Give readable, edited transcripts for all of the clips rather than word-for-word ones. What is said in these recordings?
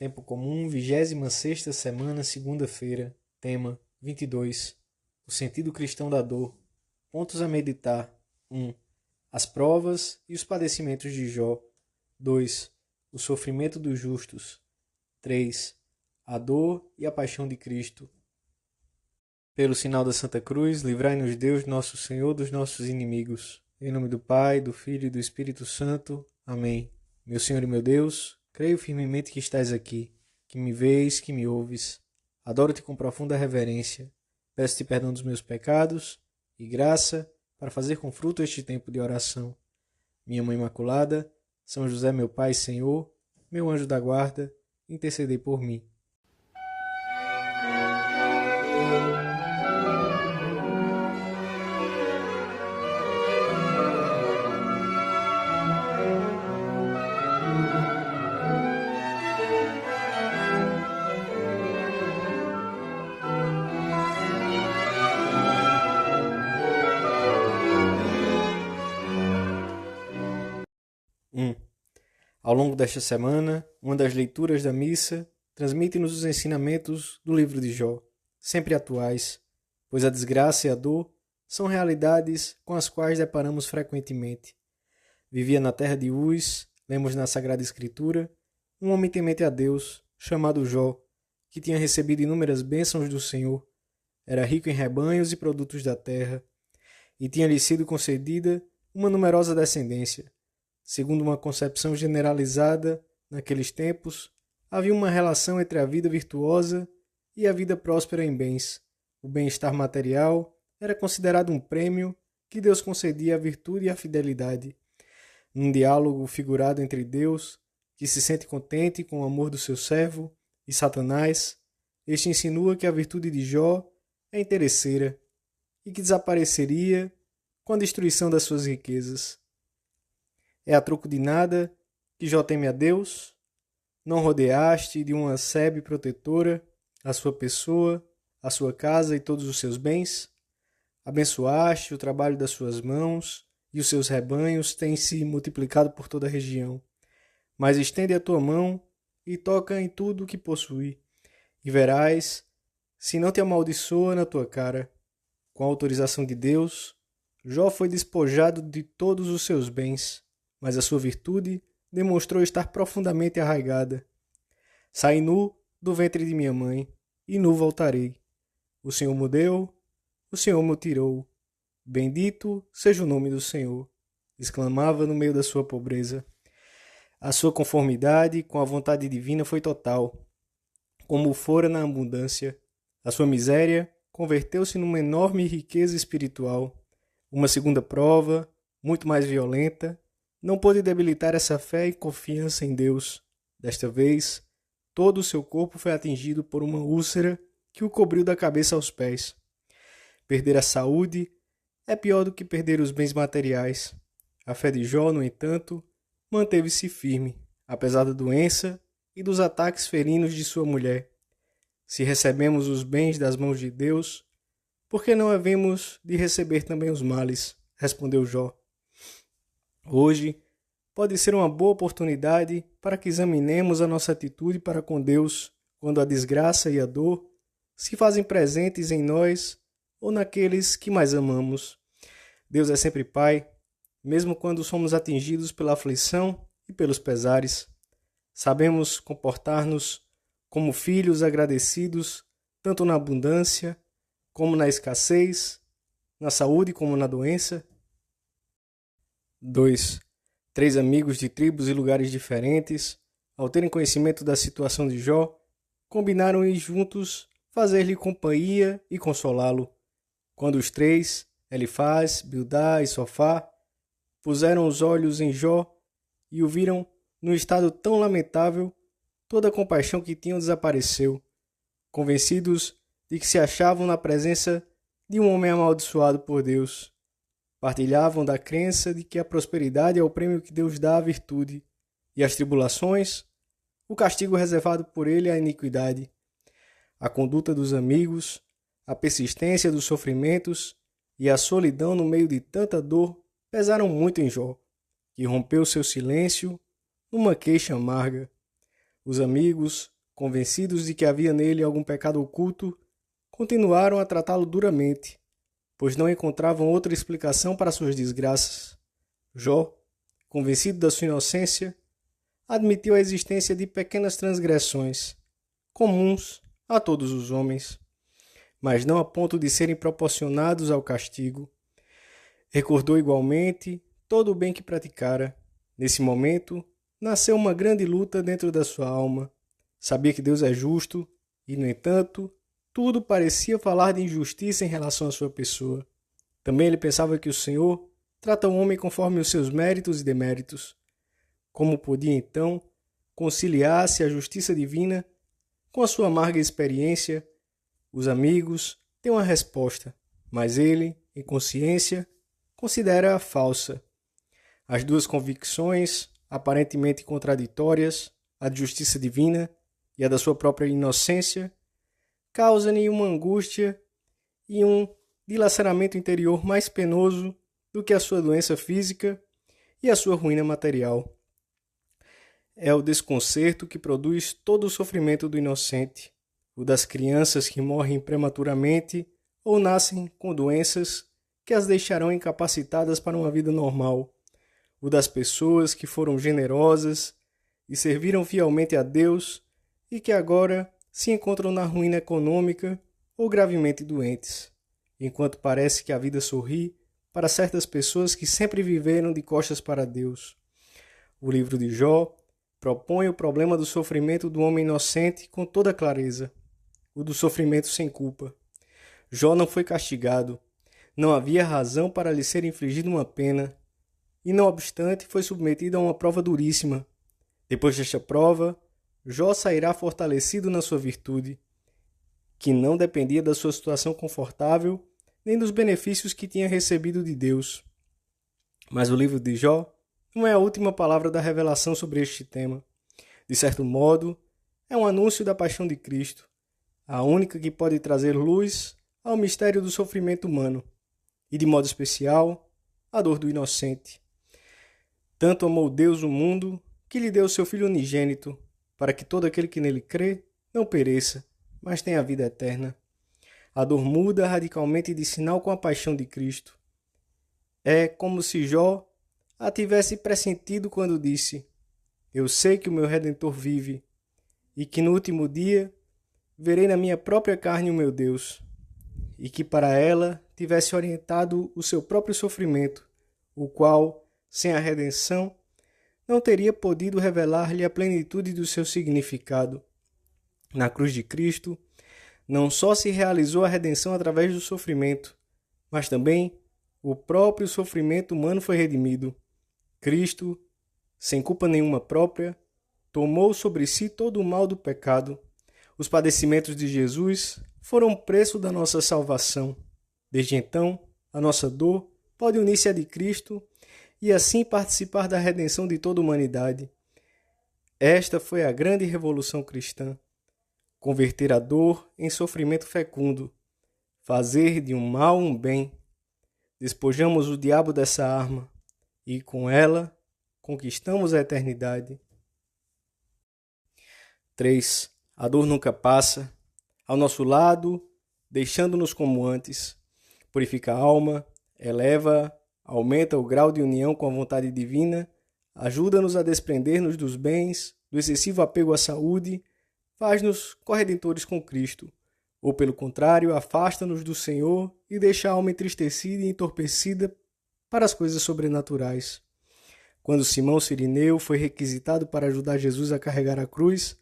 Tempo comum, 26ª semana, segunda-feira. Tema 22. O sentido cristão da dor. Pontos a meditar. 1. As provas e os padecimentos de Jó. 2. O sofrimento dos justos. 3. A dor e a paixão de Cristo. Pelo sinal da Santa Cruz, livrai-nos Deus, nosso Senhor, dos nossos inimigos. Em nome do Pai, do Filho e do Espírito Santo. Amém. Meu Senhor e meu Deus, creio firmemente que estás aqui, que me vês, que me ouves. Adoro-te com profunda reverência. Peço-te perdão dos meus pecados e graça para fazer com fruto este tempo de oração. Minha Mãe Imaculada, São José, meu Pai e Senhor, meu anjo da guarda, intercedei por mim. Ao longo desta semana, uma das leituras da missa transmite-nos os ensinamentos do livro de Jó, sempre atuais, pois a desgraça e a dor são realidades com as quais deparamos frequentemente. Vivia na terra de Uz, lemos na Sagrada Escritura, um homem temente a Deus, chamado Jó, que tinha recebido inúmeras bênçãos do Senhor, era rico em rebanhos e produtos da terra, e tinha-lhe sido concedida uma numerosa descendência. Segundo uma concepção generalizada, naqueles tempos, havia uma relação entre a vida virtuosa e a vida próspera em bens. O bem-estar material era considerado um prêmio que Deus concedia à virtude e à fidelidade. Num diálogo figurado entre Deus, que se sente contente com o amor do seu servo, e Satanás, este insinua que a virtude de Jó é interesseira e que desapareceria com a destruição das suas riquezas. É a troco de nada que Jó teme a Deus? Não rodeaste de uma sebe protetora a sua pessoa, a sua casa e todos os seus bens? Abençoaste o trabalho das suas mãos e os seus rebanhos têm se multiplicado por toda a região. Mas estende a tua mão e toca em tudo o que possui, e verás se não te amaldiçoa na tua cara. Com a autorização de Deus, Jó foi despojado de todos os seus bens, mas a sua virtude demonstrou estar profundamente arraigada. Saí nu do ventre de minha mãe, e nu voltarei. O Senhor me deu, o Senhor me tirou. Bendito seja o nome do Senhor, exclamava no meio da sua pobreza. A sua conformidade com a vontade divina foi total, como fora na abundância. A sua miséria converteu-se numa enorme riqueza espiritual. Uma segunda prova, muito mais violenta, não pôde debilitar essa fé e confiança em Deus. Desta vez, todo o seu corpo foi atingido por uma úlcera que o cobriu da cabeça aos pés. Perder a saúde é pior do que perder os bens materiais. A fé de Jó, no entanto, manteve-se firme, apesar da doença e dos ataques ferinos de sua mulher. Se recebemos os bens das mãos de Deus, por que não havemos de receber também os males? Respondeu Jó. Hoje pode ser uma boa oportunidade para que examinemos a nossa atitude para com Deus quando a desgraça e a dor se fazem presentes em nós ou naqueles que mais amamos. Deus é sempre Pai, mesmo quando somos atingidos pela aflição e pelos pesares. Sabemos comportar-nos como filhos agradecidos, tanto na abundância como na escassez, na saúde como na doença. 2. 3 amigos de tribos e lugares diferentes, ao terem conhecimento da situação de Jó, combinaram ir juntos fazer-lhe companhia e consolá-lo. Quando os 3, Elifaz, Bildá e Sofá, puseram os olhos em Jó e o viram num estado tão lamentável, toda a compaixão que tinham desapareceu, convencidos de que se achavam na presença de um homem amaldiçoado por Deus. Partilhavam da crença de que a prosperidade é o prêmio que Deus dá à virtude, e as tribulações, o castigo reservado por ele à iniquidade. A conduta dos amigos, a persistência dos sofrimentos e a solidão no meio de tanta dor pesaram muito em Jó, que rompeu seu silêncio numa queixa amarga. Os amigos, convencidos de que havia nele algum pecado oculto, continuaram a tratá-lo duramente, pois não encontravam outra explicação para suas desgraças. Jó, convencido da sua inocência, admitiu a existência de pequenas transgressões, comuns a todos os homens, mas não a ponto de serem proporcionados ao castigo. Recordou igualmente todo o bem que praticara. Nesse momento, nasceu uma grande luta dentro da sua alma. Sabia que Deus é justo e, no entanto, tudo parecia falar de injustiça em relação à sua pessoa. Também ele pensava que o Senhor trata o homem conforme os seus méritos e deméritos. Como podia, então, conciliar-se a justiça divina com a sua amarga experiência? Os amigos têm uma resposta, mas ele, em consciência, considera-a falsa. As duas convicções, aparentemente contraditórias, a de justiça divina e a da sua própria inocência, causam-lhe uma angústia e um dilaceramento interior mais penoso do que a sua doença física e a sua ruína material. É o desconcerto que produz todo o sofrimento do inocente, o das crianças que morrem prematuramente ou nascem com doenças que as deixarão incapacitadas para uma vida normal, o das pessoas que foram generosas e serviram fielmente a Deus e que agora se encontram na ruína econômica ou gravemente doentes, enquanto parece que a vida sorri para certas pessoas que sempre viveram de costas para Deus. O livro de Jó propõe o problema do sofrimento do homem inocente com toda clareza, o do sofrimento sem culpa. Jó não foi castigado, não havia razão para lhe ser infligida uma pena, e não obstante foi submetido a uma prova duríssima. Depois desta prova, Jó sairá fortalecido na sua virtude, que não dependia da sua situação confortável nem dos benefícios que tinha recebido de Deus. Mas o livro de Jó não é a última palavra da revelação sobre este tema. De certo modo, é um anúncio da paixão de Cristo, a única que pode trazer luz ao mistério do sofrimento humano, e de modo especial, a dor do inocente. Tanto amou Deus o mundo, que lhe deu seu Filho unigênito, para que todo aquele que nele crê não pereça, mas tenha a vida eterna. A dor muda radicalmente de sinal com a paixão de Cristo. É como se Jó a tivesse pressentido quando disse: eu sei que o meu Redentor vive, e que no último dia verei na minha própria carne o meu Deus, e que para ela tivesse orientado o seu próprio sofrimento, o qual, sem a redenção, não teria podido revelar-lhe a plenitude do seu significado. Na cruz de Cristo, não só se realizou a redenção através do sofrimento, mas também o próprio sofrimento humano foi redimido. Cristo, sem culpa nenhuma própria, tomou sobre si todo o mal do pecado. Os padecimentos de Jesus foram o preço da nossa salvação. Desde então, a nossa dor pode unir-se à de Cristo e assim participar da redenção de toda a humanidade. Esta foi a grande revolução cristã. Converter a dor em sofrimento fecundo, fazer de um mal um bem. Despojamos o diabo dessa arma e, com ela, conquistamos a eternidade. 3. A dor nunca passa. Ao nosso lado, deixando-nos como antes. Purifica a alma, eleva, aumenta o grau de união com a vontade divina, ajuda-nos a desprender-nos dos bens, do excessivo apego à saúde, faz-nos corredentores com Cristo, ou pelo contrário, afasta-nos do Senhor e deixa a alma entristecida e entorpecida para as coisas sobrenaturais. Quando Simão Cirineu foi requisitado para ajudar Jesus a carregar a cruz,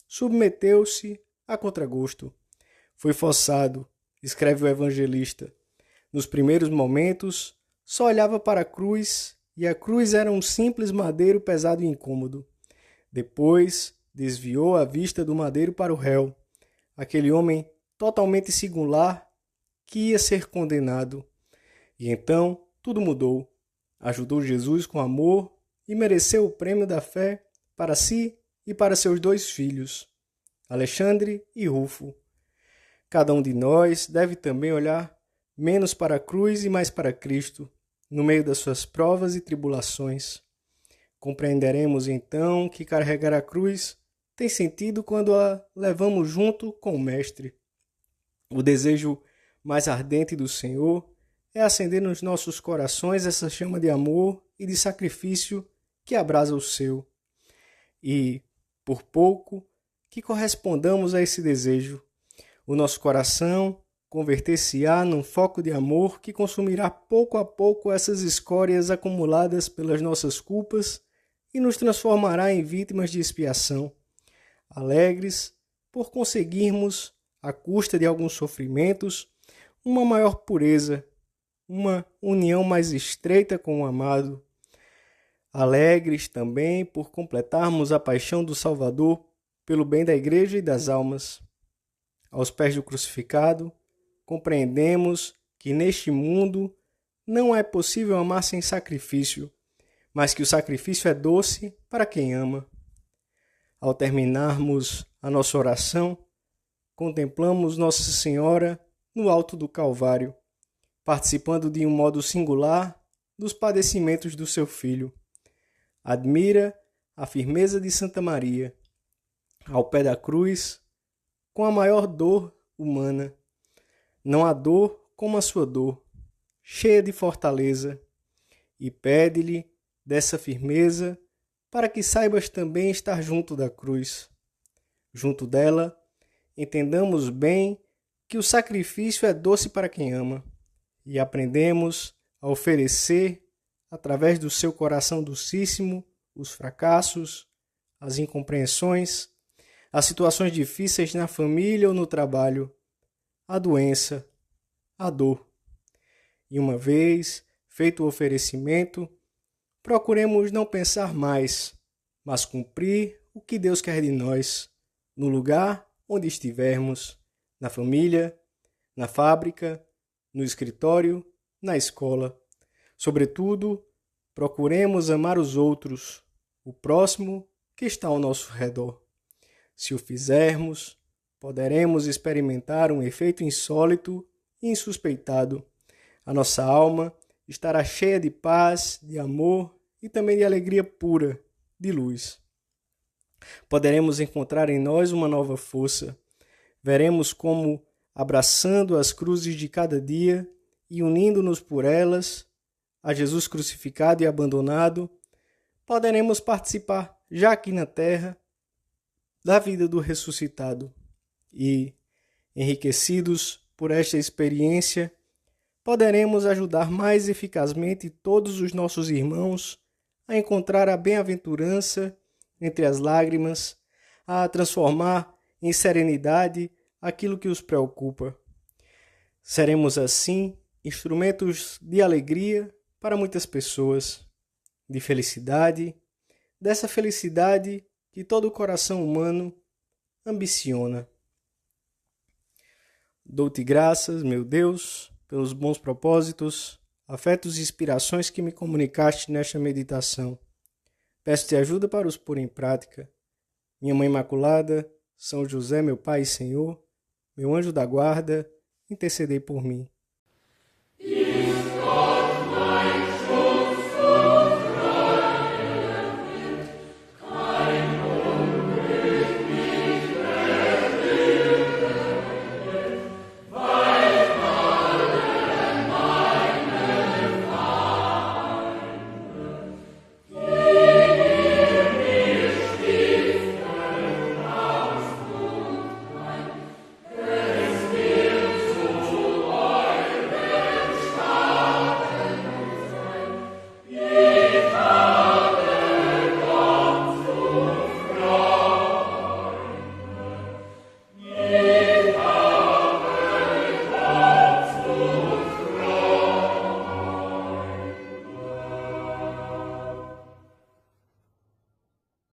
submeteu-se a contragosto. Foi forçado, escreve o evangelista. Nos primeiros momentos, só olhava para a cruz e a cruz era um simples madeiro pesado e incômodo. Depois, desviou a vista do madeiro para o réu, aquele homem totalmente singular que ia ser condenado. E então tudo mudou. Ajudou Jesus com amor e mereceu o prêmio da fé para si e para seus 2 filhos, Alexandre e Rufo. Cada um de nós deve também olhar menos para a cruz e mais para Cristo, no meio das suas provas e tribulações. Compreenderemos então que carregar a cruz tem sentido quando a levamos junto com o Mestre. O desejo mais ardente do Senhor é acender nos nossos corações essa chama de amor e de sacrifício que abrasa o seu. E, por pouco, que correspondamos a esse desejo, o nosso coração converter-se-á num foco de amor que consumirá pouco a pouco essas escórias acumuladas pelas nossas culpas e nos transformará em vítimas de expiação, alegres por conseguirmos, à custa de alguns sofrimentos, uma maior pureza, uma união mais estreita com o amado, alegres também por completarmos a paixão do Salvador pelo bem da Igreja e das almas. Aos pés do crucificado, compreendemos que neste mundo não é possível amar sem sacrifício, mas que o sacrifício é doce para quem ama. Ao terminarmos a nossa oração, contemplamos Nossa Senhora no alto do Calvário, participando de um modo singular dos padecimentos do seu Filho. Admira a firmeza de Santa Maria, ao pé da cruz, com a maior dor humana. Não há dor como a sua dor, cheia de fortaleza, e pede-lhe dessa firmeza para que saibas também estar junto da cruz. Junto dela, entendamos bem que o sacrifício é doce para quem ama, e aprendemos a oferecer, através do seu coração docíssimo, os fracassos, as incompreensões, as situações difíceis na família ou no trabalho, a doença, a dor. E uma vez feito o oferecimento, procuremos não pensar mais, mas cumprir o que Deus quer de nós, no lugar onde estivermos, na família, na fábrica, no escritório, na escola. Sobretudo, procuremos amar os outros, o próximo que está ao nosso redor. Se o fizermos, poderemos experimentar um efeito insólito e insuspeitado. A nossa alma estará cheia de paz, de amor e também de alegria pura, de luz. Poderemos encontrar em nós uma nova força. Veremos como, abraçando as cruzes de cada dia e unindo-nos por elas, a Jesus crucificado e abandonado, poderemos participar, já aqui na terra, da vida do ressuscitado. E, enriquecidos por esta experiência, poderemos ajudar mais eficazmente todos os nossos irmãos a encontrar a bem-aventurança entre as lágrimas, a transformar em serenidade aquilo que os preocupa. Seremos, assim, instrumentos de alegria para muitas pessoas, de felicidade, dessa felicidade que todo coração humano ambiciona. Dou-te graças, meu Deus, pelos bons propósitos, afetos e inspirações que me comunicaste nesta meditação. Peço-te ajuda para os pôr em prática. Minha Mãe Imaculada, São José, meu Pai e Senhor, meu anjo da guarda, intercedei por mim.